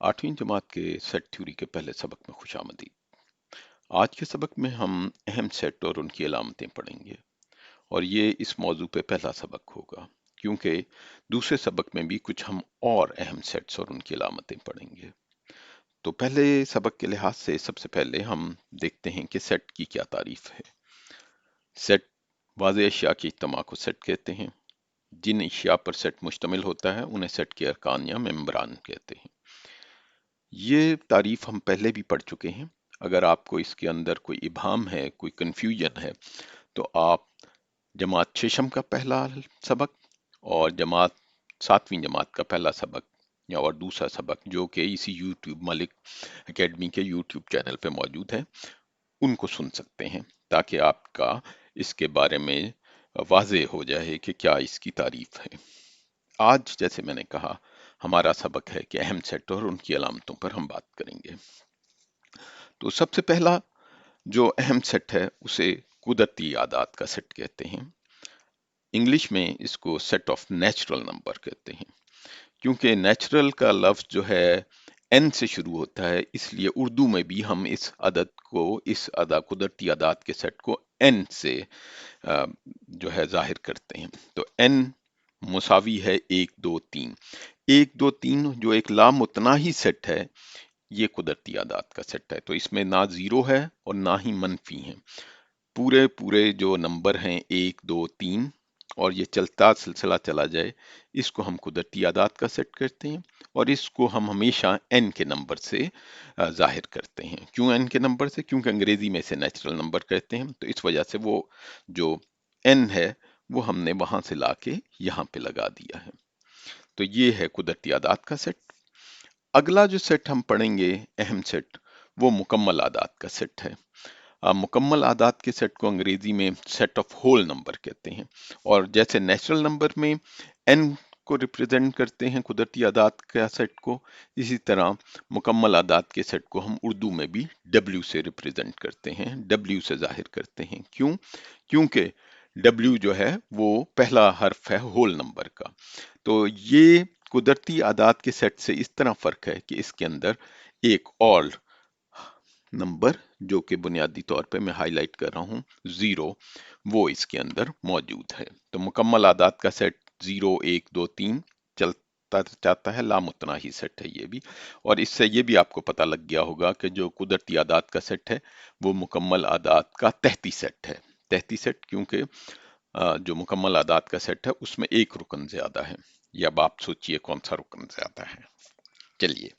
आठवीं जमात के set theory के पहले सबक में खुशामदीद। आज के सबक में हम अहम सेट और उनकी अलामतें पढ़ेंगे और ये इस मौजू पे पहला सबक होगा, क्योंकि दूसरे सबक में भी कुछ हम और अहम सेट्स और उनकी अलामतें पढ़ेंगे। तो पहले सबक के लिहाज से सबसे पहले हम देखते हैं कि सेट की क्या तारीफ है। सेट वाज़ेह अशिया की इज्तिमा को सेट कहते हैं। जिन अशिया पर सेट मुश्तमिल होता है उन्हें सेट के अरकान या मेंबरान कहते हैं। ये तारीफ हम पहले भी पढ़ चुके हैं। अगर आपको इसके अंदर कोई इबाहम है, कोई कंफ्यूजन है, तो आप जमात शेषम का पहला सबक और जमात सातवीं जमात का पहला सबक या और दूसरा सबक जो कि इसी यूट्यूब मलिक एकेडमी के यूट्यूब चैनल पे मौजूद है, उनको सुन सकते हैं, ताकि आपका इसके बारे में वाज़ेह हो जाए कि क्या इसकी तारीफ है। आज जैसे मैंने कहा, हमारा सबक है कि अहम सेट और उनकी अलामतों पर हम बात करेंगे। तो सबसे पहला जो अहम सेट है उसे कुदरती आदात का सेट कहते हैं। इंग्लिश में इसको सेट ऑफ नेचुरल नंबर कहते हैं। क्योंकि नेचुरल का लफ्ज जो है एन से शुरू होता है, इसलिए उर्दू में भी हम इस अदद को, इस कुदरती आदात के सेट को एन से जो है जाहिर करते हैं। तो एन मुसावी है एक दो तीन। एक दो तीन जो एक लामुतनाही सेट है, ये कुदरती आदात का सेट है। तो इसमें ना जीरो है और ना ही मनफी है। पूरे पूरे जो नंबर हैं एक दो तीन, और ये चलता सिलसिला चला जाए, इसको हम कुदरती आदात का सेट करते हैं। और इसको हम हमेशा एन के नंबर से जाहिर करते हैं। क्यों एन के नंबर से? क्योंकि अंग्रेजी में इसे नेचुरल नंबर कहते हैं, तो इस वजह से वो जो एन है वो हमने वहां से लाके यहाँ पे लगा दिया है। तो ये है कुदरती आदात का सेट। अगला जो सेट हम पढ़ेंगे, अहम सेट, वो मुकम्मल आदात का सेट है। मुकम्मल आदात के सेट को अंग्रेजी में सेट ऑफ होल नंबर कहते हैं। और जैसे नेचुरल नंबर में एन को रिप्रेजेंट करते हैं कुदरती आदात का सेट को, इसी तरह मुकम्मल आदात के सेट को हम उर्दू में भी डब्ल्यू से रिप्रेजेंट करते हैं, डब्ल्यू से जाहिर करते हैं। क्यों? क्योंकि डब्ल्यू जो है वो पहला हर्फ है होल नंबर का। तो ये कुदरती आदात के सेट से इस तरह फर्क है कि इसके अंदर एक और नंबर, जो कि बुनियादी तौर पे मैं हाईलाइट कर रहा हूँ, जीरो, वो इसके अंदर मौजूद है। तो मुकम्मल आदात का सेट जीरो एक दो तीन चलता जाता है, लामुतनाही सेट है ये भी। और इससे ये भी आपको पता लग गया होगा कि जो कुदरती आदात का सेट है वो मुकम्मल आदात का तहती सेट है। तहती सेट क्योंकि जो मुकम्मल आदात का सेट है उसमें एक रुकन ज्यादा है। या अब आप सोचिए कौन सा रुकन ज्यादा है। चलिए,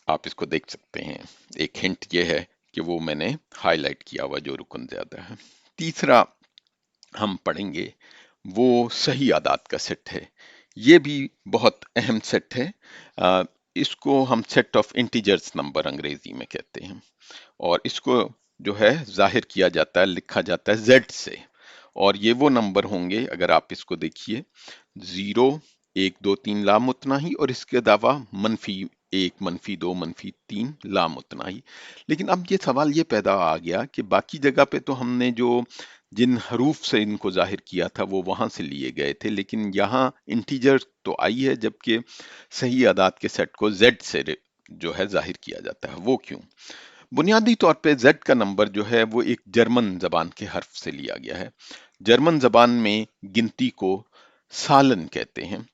आप इसको देख सकते हैं। एक हिंट ये है कि वो मैंने हाईलाइट किया हुआ जो रुकन ज्यादा है। तीसरा हम पढ़ेंगे वो सही आदात का सेट है। ये भी बहुत अहम सेट है। इसको हम सेट ऑफ इंटीजर्स नंबर अंग्रेजी में कहते हैं। और इसको जो है जाहिर किया जाता है, लिखा जाता है जेड से। और ये वो नंबर होंगे, अगर आप इसको देखिए, जीरो एक दो तीन लाम उतना ही, और इसके अलावा मनफी एक, मनफी दो, मनफी तीन, लाम उतना ही। लेकिन अब ये सवाल ये पैदा आ गया कि बाकी जगह पे तो हमने जो जिन हरूफ से इनको जाहिर किया था वो वहां से लिए गए थे, लेकिन यहाँ इंटीजर तो आई है, जबकि सही आदात के सेट को जेड से जो है जाहिर किया जाता है। वो क्यों? बुनियादी तौर पे जेड का नंबर जो है वो एक जर्मन जबान के हर्फ से लिया गया है। जर्मन जबान में गिनती को सालन कहते हैं।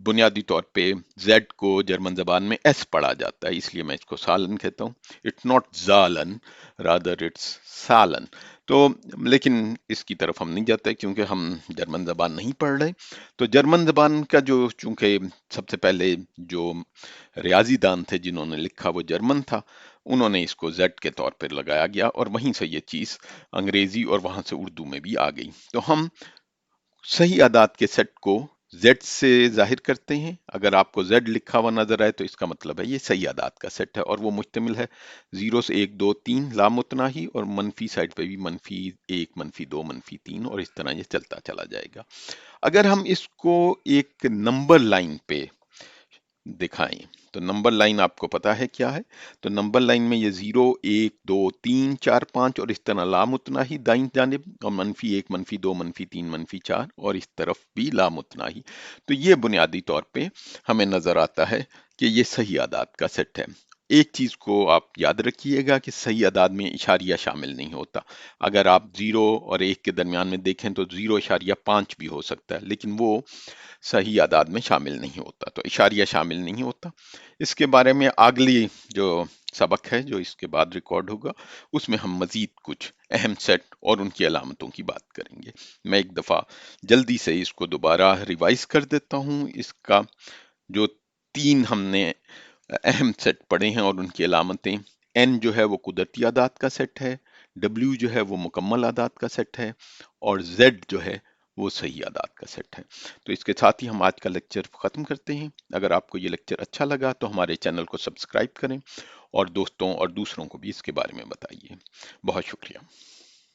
बुनियादी तौर पे जेड को जर्मन जबान में एस पढ़ा जाता है, इसलिए मैं इसको सालन कहता हूँ। It's not Jalan, rather it's सालन। तो लेकिन इसकी तरफ हम नहीं जाते क्योंकि हम जर्मन जबान नहीं पढ़ रहे। तो जर्मन जबान का जो, चूंकि सबसे पहले जो रियाजी दान थे जिन्होंने लिखा वो जर्मन था, उन्होंने इसको जेड के तौर पर लगाया गया, और वहीं से ये चीज अंग्रेजी और वहां से उर्दू में भी आ गई। तो हम सही आदात के सेट को जेड से जाहिर करते हैं। अगर आपको जेड लिखा हुआ नजर आए तो इसका मतलब है ये सही आदात का सेट है, और वो मुश्तमिल है जीरो से एक दो तीन लामुतनाही, और मनफी साइड पे भी मनफी एक, मनफी दो, मनफी तीन, और इस तरह ये चलता चला जाएगा। अगर हम इसको एक नंबर लाइन पे दिखाएं। तो नंबर लाइन आपको पता है क्या है। तो नंबर लाइन में ये 0 1 2 3 4 5 और इस तरह लाम उतना ही दाईं जानिब, और -1 -2 -3 -4 और इस तरफ भी लाम उतना ही। तो ये बुनियादी तौर पे हमें नजर आता है कि ये सही आदाद का सेट है। एक चीज को आप याद रखिएगा कि सही आदाद में इशारिया शामिल नहीं होता। अगर आप 0 और 1 के दरमियान में देखें तो 0.5 भी हो सकता है, लेकिन वो सही आदाद में शामिल नहीं होता, तो इशारिया शामिल नहीं होता। इसके बारे में अगली जो सबक है जो इसके बाद रिकॉर्ड होगा, उसमें हम मजीद कुछ अहम सेट और उनकी अलामतों की बात करेंगे। मैं एक दफ़ा जल्दी से इसको दोबारा रिवाइज कर देता हूँ। इसका जो 3 हमने अहम सेट पढ़े हैं और उनकी अलामतें, एन जो है वो कुदरती आदाद का सेट है, डब्ल्यू जो है वो मुकम्मल आदाद का सेट है, और जेड जो है वो सही आदाद का सेट है। तो इसके साथ ही हम आज का लेक्चर ख़त्म करते हैं। अगर आपको ये लेक्चर अच्छा लगा तो हमारे चैनल को सब्सक्राइब करें और दोस्तों और दूसरों को भी इसके बारे में बताइए। बहुत शुक्रिया।